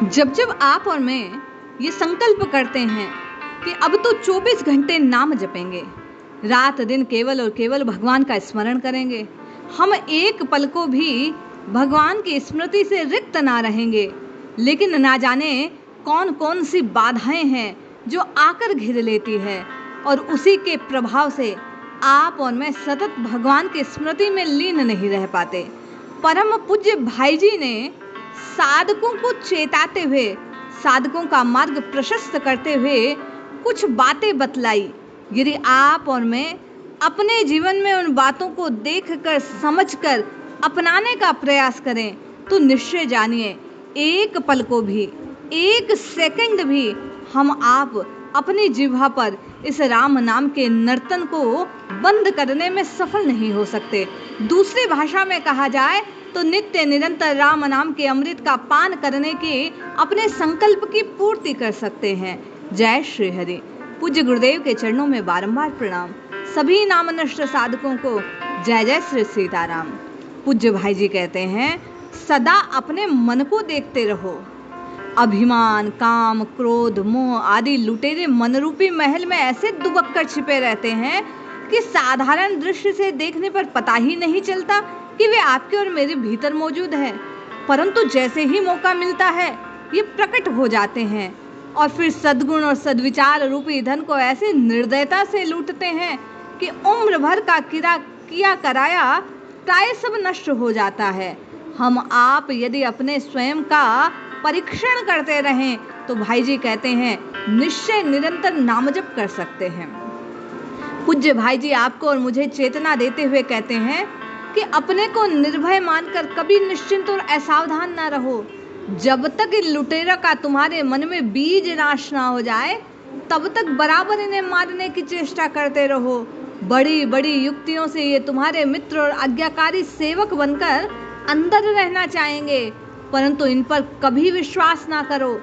जब जब आप और मैं ये संकल्प करते हैं कि अब तो 24 घंटे नाम जपेंगे, रात दिन केवल और केवल भगवान का स्मरण करेंगे, हम एक पल को भी भगवान की स्मृति से रिक्त ना रहेंगे। लेकिन ना जाने कौन कौन सी बाधाएं हैं जो आकर घिर लेती है, और उसी के प्रभाव से आप और मैं सतत भगवान की स्मृति में लीन नहीं रह पाते। परम पूज्य भाई जी ने साधकों को चेताते हुए, साधकों का मार्ग प्रशस्त करते हुए कुछ बातें बतलाई। यदि आप और मैं अपने जीवन में उन बातों को देखकर, समझकर अपनाने का प्रयास करें तो निश्चय जानिए, एक पल को भी, एक सेकंड भी हम आप अपनी जिह्वा पर इस राम नाम के नर्तन को बंद करने में सफल नहीं हो सकते। दूसरी भाषा में कहा जाए तो नित्य निरंतर राम नाम के अमृत का पान करने के अपने संकल्प की पूर्ति कर सकते हैं। जय श्री हरि। पूज्य गुरुदेव के चरणों में बारंबार प्रणाम। सभी नामनिष्ठ साधकों को जय जय श्री सीताराम। पूज्य भाई जी कहते हैं, सदा अपने मन को देखते रहो। अभिमान, काम, क्रोध, मोह आदि लुटेरे मनरूपी महल में ऐसे दुबक कर छिपे रहते हैं कि साधारण दृष्टि से देखने पर पता ही नहीं चलता कि वे आपके और मेरे भीतर मौजूद है। परंतु जैसे ही मौका मिलता है ये प्रकट हो जाते हैं और फिर सद्गुण और सद्विचार रूपी धन को ऐसे निर्दयता से लूटते हैं कि उम्र भर का किया कराया प्राय सब नष्ट हो जाता है। हम आप यदि अपने स्वयं का परीक्षण करते रहें तो भाई जी कहते हैं निश्चय निरंतर नामजप कर सकते हैं। पूज्य भाई जी आपको और मुझे चेतना देते हुए कहते हैं कि अपने को निर्भय मानकर कभी निश्चिंत और असावधान ना रहो। जब तक इन लुटेरा का तुम्हारे मन में बीज नाश ना हो जाए तब तक बराबर इन्हें मारने की चेष्टा करते रहो। बड़ी बड़ी युक्तियों से ये तुम्हारे मित्र और आज्ञाकारी सेवक बनकर अंदर रहना चाहेंगे, परंतु इन पर कभी विश्वास ना करो।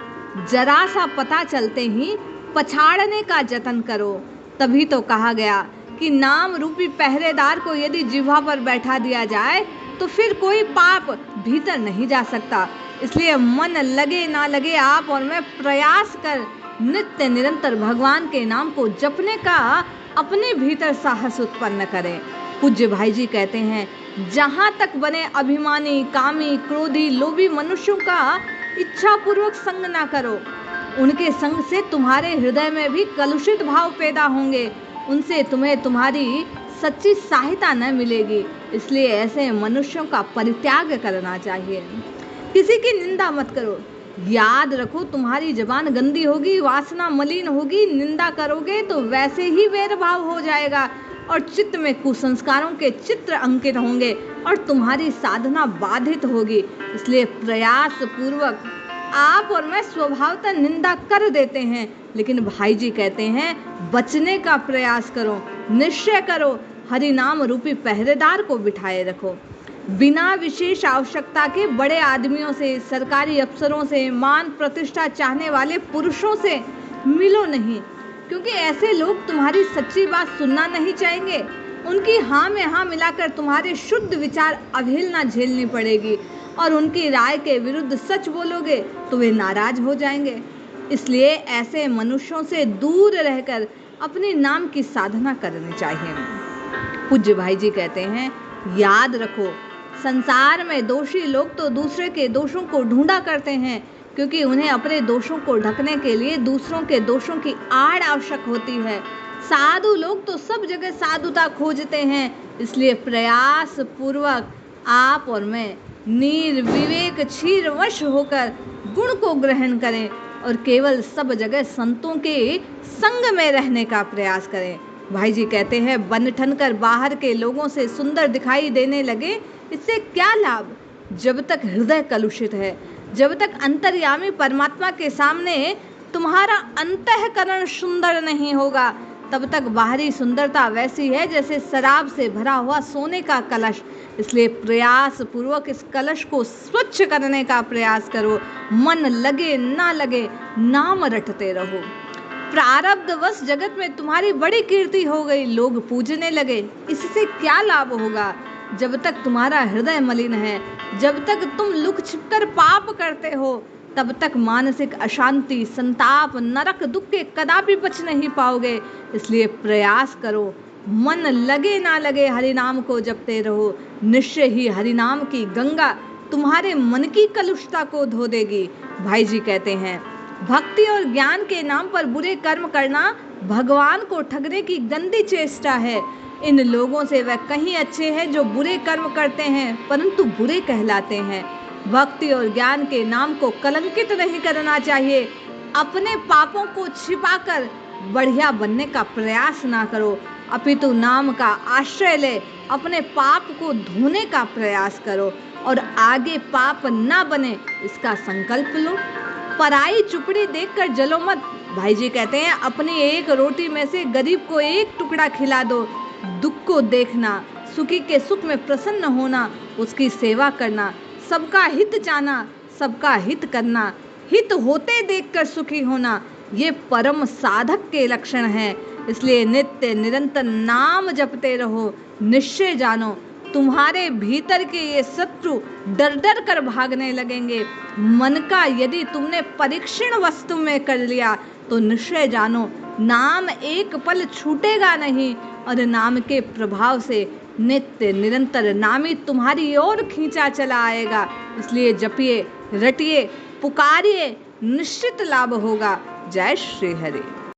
जरा सा पता चलते ही पछाड़ने का जतन करो। तभी तो कहा गया कि नाम रूपी पहरेदार को यदि जिह्वा पर बैठा दिया जाए तो फिर कोई पाप भीतर नहीं जा सकता। इसलिए मन लगे ना लगे आप और मैं प्रयास कर नित्य निरंतर भगवान के नाम को जपने का अपने भीतर साहस उत्पन्न करें। पूज्य भाई जी कहते हैं, जहाँ तक बने अभिमानी, कामी, क्रोधी, लोभी मनुष्यों का इच्छा पूर्वक संग ना करो। उनके संग से तुम्हारे हृदय में भी कलुषित भाव पैदा होंगे, उनसे तुम्हें तुम्हारी सच्ची सहायता न मिलेगी। इसलिए ऐसे मनुष्यों का परित्याग करना चाहिए। किसी की निंदा मत करो। याद रखो, तुम्हारी जबान गंदी होगी, वासना मलिन होगी, निंदा करोगे तो वैसे ही वैर भाव हो जाएगा और चित्त में कुसंस्कारों के चित्र अंकित होंगे और तुम्हारी साधना बाधित होगी। इसलिए प्रयास पूर्वक आप और मैं स्वभावतः निंदा कर देते हैं, लेकिन भाई जी कहते हैं बचने का प्रयास करो, निश्चय करो, हरि नाम रूपी पहरेदार को बिठाए रखो। बिना विशेष आवश्यकता के बड़े आदमियों से, सरकारी अफसरों से, मान प्रतिष्ठा चाहने वाले पुरुषों से मिलो नहीं, क्योंकि ऐसे लोग तुम्हारी सच्ची बात सुनना नहीं चाहेंगे। उनकी हाँ में हाँ मिलाकर तुम्हारे शुद्ध विचार अवहेलना झेलनी पड़ेगी और उनकी राय के विरुद्ध सच बोलोगे तो वे नाराज हो जाएंगे। इसलिए ऐसे मनुष्यों से दूर रहकर अपने नाम की साधना करनी चाहिए। पूज्य भाई जी कहते हैं, याद रखो, संसार में दोषी लोग तो दूसरे के दोषों को ढूंढा करते हैं, क्योंकि उन्हें अपने दोषों को ढकने के लिए दूसरों के दोषों की आड़ आवश्यक होती है। साधु लोग तो सब जगह साधुता खोजते हैं। इसलिए प्रयास पूर्वक आप और मैं निर्विवेक क्षीरवश होकर गुण को ग्रहण करें और केवल सब जगह संतों के संग में रहने का प्रयास करें। भाई जी कहते हैं, बन ठन कर बाहर के लोगों से सुंदर दिखाई देने लगे, इससे क्या लाभ? जब तक हृदय कलुषित है, जब तक अंतर्यामी परमात्मा के सामने तुम्हारा अंतःकरण सुंदर नहीं होगा, तब तक बाहरी सुंदरता वैसी है जैसे शराब से भरा हुआ सोने का कलश। इसलिए प्रयास पूर्वक इस कलश को स्वच्छ करने का प्रयास करो। मन लगे ना लगे नाम रटते रहो। प्रारब्धवश जगत में तुम्हारी बड़ी कीर्ति हो गई, लोग पूजने लगे, इससे क्या लाभ होगा? जब तक तुम्हारा हृदय मलिन है, जब तक तुम लुक छिपकर पाप करते हो, तब तक मानसिक अशांति, संताप, नरक, दुख के कदापि बच नहीं पाओगे। इसलिए प्रयास करो, मन लगे ना लगे हरि नाम को जपते रहो। निश्चय ही हरि नाम की गंगा तुम्हारे मन की कलुषता को धो देगी। भाई जी कहते हैं, भक्ति और ज्ञान के नाम पर बुरे कर्म करना भगवान को ठगने की गंदी चेष्टा है। इन लोगों से वह कहीं अच्छे हैं जो बुरे कर्म करते हैं परंतु बुरे कहलाते हैं। भक्ति और ज्ञान के नाम को कलंकित नहीं करना चाहिए। अपने पापों को छिपाकर बढ़िया बनने का प्रयास ना करो, अपितु नाम का आश्रय ले अपने पाप को धोने का प्रयास करो और आगे पाप ना बने इसका संकल्प लो। पराई चुपड़ी देखकर जलो मत। भाई जी कहते हैं, अपनी एक रोटी में से गरीब को एक टुकड़ा खिला दो। दुख को देखना, सुखी के सुख में प्रसन्न होना, उसकी सेवा करना, सबका हित चाहना, सबका हित करना, हित होते देखकर सुखी होना, ये परम साधक के लक्षण हैं। इसलिए नित्य निरंतर नाम जपते रहो। निश्चय जानो, तुम्हारे भीतर के ये शत्रु डर डर कर भागने लगेंगे। मन का यदि तुमने परीक्षण वस्तु में कर लिया तो निश्चय जानो, नाम एक पल छूटेगा नहीं और नाम के प्रभाव से नित्य निरंतर नामी तुम्हारी ओर खींचा चला आएगा। इसलिए जपिए, रटिए, पुकारिए, निश्चित लाभ होगा। जय श्री हरि।